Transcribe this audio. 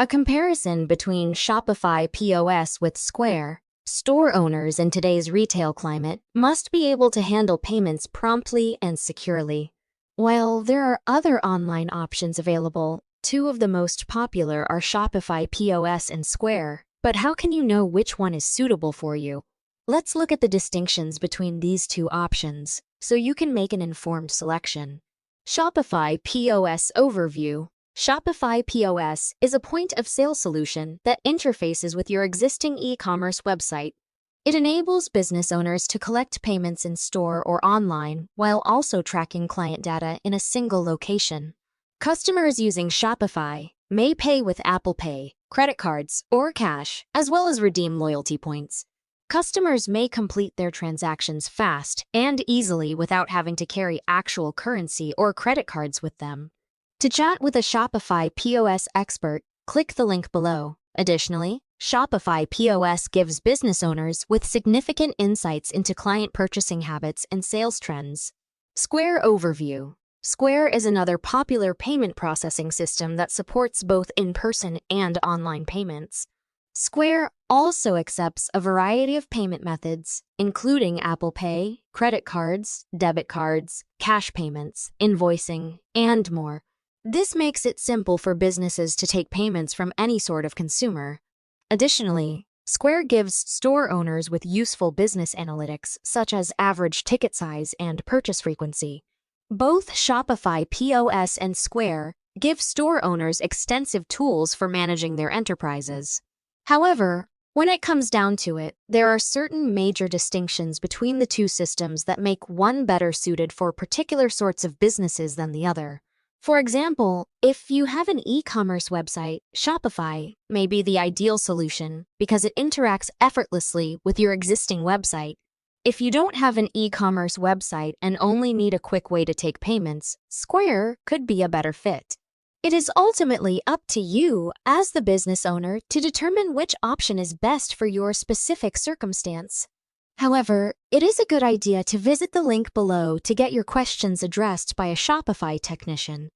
A comparison between Shopify POS with Square. Store owners in today's retail climate must be able to handle payments promptly and securely. While there are other online options available, two of the most popular are Shopify POS and Square. But how can you know which one is suitable for you? Let's look at the distinctions between these two options so you can make an informed selection. Shopify POS Overview. Shopify POS is a point-of-sale solution that interfaces with your existing e-commerce website. It enables business owners to collect payments in store or online while also tracking client data in a single location. Customers using Shopify may pay with Apple Pay, credit cards, or cash, as well as redeem loyalty points. Customers may complete their transactions fast and easily without having to carry actual currency or credit cards with them. To chat with a Shopify POS expert, click the link below. Additionally, Shopify POS gives business owners with significant insights into client purchasing habits and sales trends. Square Overview. Square is another popular payment processing system that supports both in-person and online payments. Square also accepts a variety of payment methods, including Apple Pay, credit cards, debit cards, cash payments, invoicing, and more. This makes it simple for businesses to take payments from any sort of consumer. Additionally, Square gives store owners with useful business analytics such as average ticket size and purchase frequency. Both Shopify POS and Square give store owners extensive tools for managing their enterprises. However, when it comes down to it, there are certain major distinctions between the two systems that make one better suited for particular sorts of businesses than the other. For example, if you have an e-commerce website, Shopify may be the ideal solution because it interacts effortlessly with your existing website. If you don't have an e-commerce website and only need a quick way to take payments, Square could be a better fit. It is ultimately up to you as the business owner to determine which option is best for your specific circumstance. However, it is a good idea to visit the link below to get your questions addressed by a Shopify technician.